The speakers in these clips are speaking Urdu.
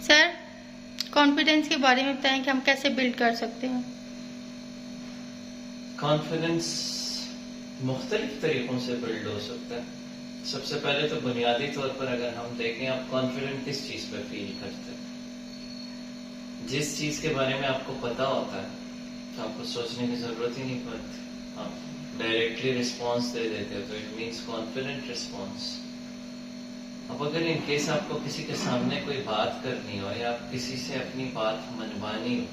سر کانفیڈینس کے بارے میں بتائیں کہ ہم کیسے بلڈ کر سکتے ہیں؟ کانفیڈنس مختلف طریقوں سے بلڈ ہو سکتا ہے. سب سے پہلے تو بنیادی طور پر اگر ہم دیکھیں آپ کانفیڈنٹ کس چیز پہ فیل کرتے ہیں. جس چیز کے بارے میں آپ کو پتا ہوتا ہے تو آپ کو سوچنے کی ضرورت ہی نہیں پڑتی, آپ ڈائریکٹلی رسپانس دے دیتے ہو, تو اٹ مینس کانفیڈنٹ رسپانس. اب اگر ان کیس آپ کو کسی کے سامنے کوئی بات کرنی ہو یا آپ کسی سے اپنی بات منوانی ہو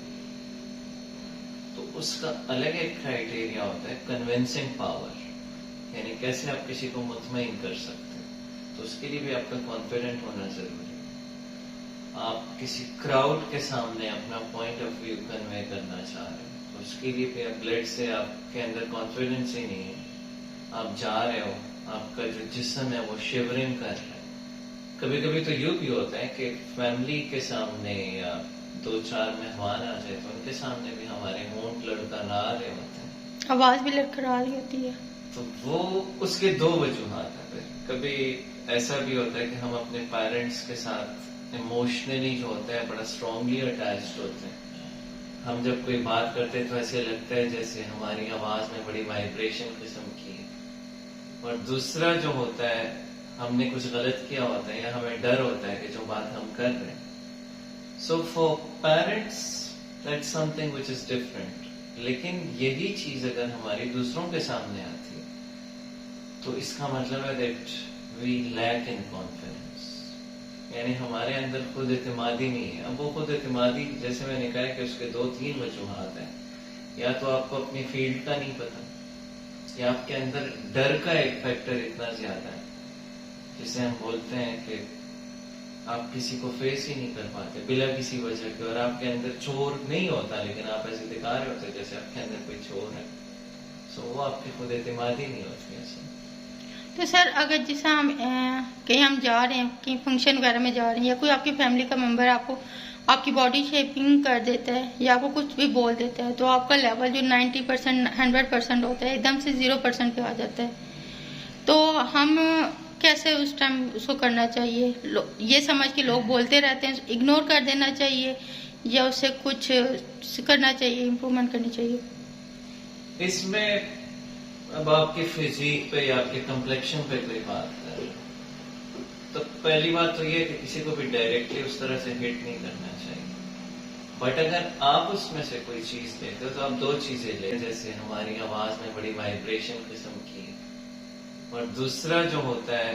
تو اس کا الگ ایک کرائٹیریا ہوتا ہے کنونسنگ پاور, یعنی کیسے آپ کسی کو مطمئن کر سکتے ہیں. تو اس کے لیے بھی آپ کا کانفیڈنٹ ہونا ضروری ہے. آپ کسی کراؤڈ کے سامنے اپنا پوائنٹ آف ویو کنوے کرنا چاہ رہے ہیں تو اس کے لیے بھی بلڈ سے آپ کے اندر کانفیڈنس ہی نہیں ہے. آپ جا رہے ہو, آپ کا جو جسم ہے وہ شیورنگ کر رہا ہے. کبھی کبھی تو یوں بھی ہوتا ہے کہ فیملی کے سامنے یا 2-4 مہمان آ جائے تو ان کے سامنے بھی ہمارے ہونٹ لڑکھڑا رہے ہوتے ہیں, آواز بھی لڑکھڑا رہی ہوتی ہے. تو وہ اس کے 2 وجوہات ہیں. کبھی ایسا بھی ہوتا ہے کہ ہم اپنے پیرنٹس کے ساتھ ایموشنلی جو ہوتا ہے بڑا اسٹرانگلی اٹیچڈ ہوتے ہیں. ہم جب کوئی بات کرتے ہیں تو ایسے لگتا ہے جیسے ہماری آواز میں بڑی وائبریشن قسم کی ہے. اور دوسرا جو ہوتا ہے ہم نے کچھ غلط کیا ہوتا ہے یا ہمیں ڈر ہوتا ہے کہ جو بات ہم کر رہے ہیں. So for parents that's something which is different. لیکن یہی چیز اگر ہماری دوسروں کے سامنے آتی ہے تو اس کا مطلب ہے that we lack in confidence, یعنی ہمارے اندر خود اعتمادی نہیں ہے. اب وہ خود اعتمادی جیسے میں نے کہا کہ اس کے 2-3 وجوہات ہیں. یا تو آپ کو اپنی فیلڈ کا نہیں پتا, یا آپ کے اندر ڈر کا ایک فیکٹر اتنا زیادہ ہے جسے ہم بولتے ہیں کہ آپ کسی کو فیس ہی نہیں کر پاتے بلا کسی وجہ کے, اور آپ کے اندر چور نہیں ہوتا لیکن آپ ایسے دکھا رہے ہوتے جیسے آپ کے اندر کوئی چور ہے. سو وہ آپ کی خود اعتمادی نہیں ہوتی ایسے. تو سر اگر جیسے ہم کہیں ہم جا رہے ہیں, کہیں فنکشن وغیرہ میں جا رہے ہیں, یا کوئی آپ کی فیملی کا ممبر آپ کو آپ کی باڈی شیپنگ کر دیتا ہے یا آپ کو کچھ بھی بول دیتا ہے, تو آپ کا لیول جو 90% 100% ہوتا ہے ایک دم سے 0% پہ آ جاتا ہے. تو ہم کیسے اس ٹائم اس کو کرنا چاہیے؟ یہ سمجھ کے لوگ بولتے رہتے ہیں, اگنور کر دینا چاہیے یا اس سے کچھ کرنا چاہیے, امپرومنٹ کرنی چاہیے؟ اس میں اب آپ کی فزیک پہ یا آپ کے کمپلیکشن پہ کوئی بات کریں تو پہلی بات تو یہ ہے کہ کسی کو بھی ڈائریکٹلی اس طرح سے ہٹ نہیں کرنا چاہیے. بٹ اگر آپ اس میں سے کوئی چیز دیتے ہو تو آپ 2 چیزیں لیں, جیسے ہماری آواز میں بڑی وائبریشن قسم کی ہے, اور دوسرا جو ہوتا ہے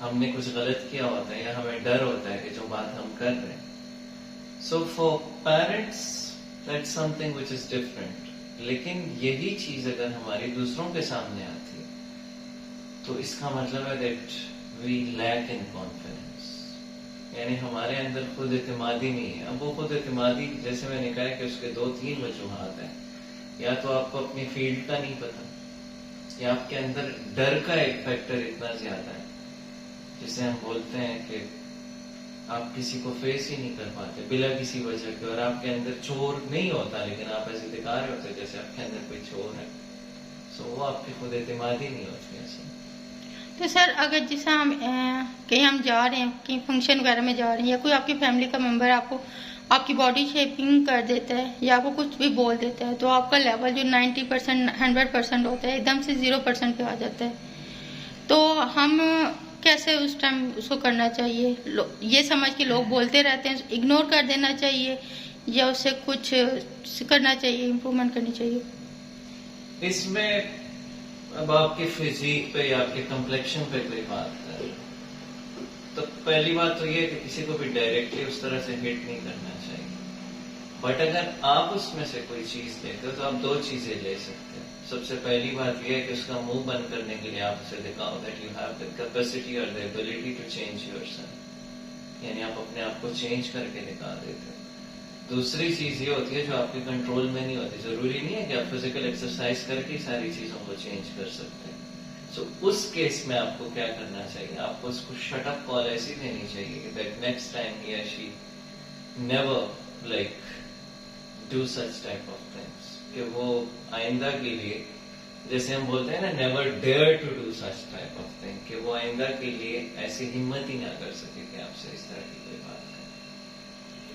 ہم نے کچھ غلط کیا ہوتا ہے یا ہمیں ڈر ہوتا ہے کہ جو بات ہم کر رہے ہیں. So for parents that's something which is different. لیکن یہی چیز اگر ہماری دوسروں کے سامنے آتی ہے تو اس کا مطلب ہے that we lack in confidence, یعنی ہمارے اندر خود اعتمادی نہیں ہے. اب وہ خود اعتمادی جیسے میں نے کہا کہ اس کے 2-3 وجوہات ہیں. یا تو آپ کو اپنی فیلڈ کا نہیں پتا, یا آپ کے اندر ڈر کا ایک فیکٹر اتنا زیادہ ہے جسے ہم بولتے ہیں کہ آپ کسی کو فیس ہی نہیں کر پاتے بلا کسی وجہ کے, اور آپ کے اندر چور نہیں ہوتا لیکن آپ ایسے دکھا رہے ہوتے جیسے آپ کے اندر کوئی چور ہے. سو وہ آپ کی خود اعتمادی نہیں ہوتی ایسے. تو سر اگر جیسے ہم کہیں ہم جا رہے ہیں, کہیں فنکشن وغیرہ میں جا رہے ہیں, یا کوئی آپ کی فیملی کا ممبر آپ کو آپ کی باڈی شیپنگ کر دیتا ہے یا آپ کو کچھ بھی بول دیتا ہے, تو آپ کا لیول جو 90% 100% ہوتا ہے ایک دم سے 0% پہ آ جاتا ہے. تو ہم کیسے اس ٹائم اس کو کرنا چاہیے؟ یہ سمجھ کے لوگ بولتے رہتے ہیں, اگنور کر دینا چاہیے یا اس سے کچھ کرنا چاہیے, امپرومنٹ کرنی چاہیے؟ اس میں اب آپ کی فزیک پہ یا آپ کے کمپلیکشن پہ کوئی بات کریں تو پہلی بات تو یہ ہے کہ کسی کو بھی ڈائریکٹلی اس طرح سے ہٹ نہیں کرنا چاہیے. بٹ اگر آپ اس میں سے کوئی چیز دیتے ہو تو آپ 2 چیزیں لے سکتے ہیں. سب سے پہلی بات یہ ہے کہ اس کا منہ بند کرنے کے لیے آپ اسے دکھاؤ that you have the capacity اور the ability to change yourself, یعنی آپ اپنے آپ کو چینج کر کے دکھا دیتے ہو. دوسری چیز یہ ہوتی ہے جو آپ کے کنٹرول میں نہیں ہوتی. ضروری نہیں ہے کہ آپ فزیکل ایکسرسائز کر کے ساری چیزوں کو چینج کر سکتے ہیں. سو اس کیس میں آپ کو کیا کرنا چاہیے, آپ کو اس کو شٹ اپ کال ایسی دینی چاہیے کہ دیٹ نیکسٹ ٹائم ہی اور she never like do such type of things, کہ وہ آئندہ کے لیے جیسے ہم بولتے ہیں نا never dare to do such type of thing, کہ وہ آئندہ کے لیے ایسی ہمت ہی نہ کر سکے کہ آپ سے اس طرح کی کوئی بات کرے.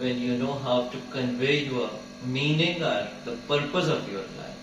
when you know how to convey your meaning or the purpose of your life,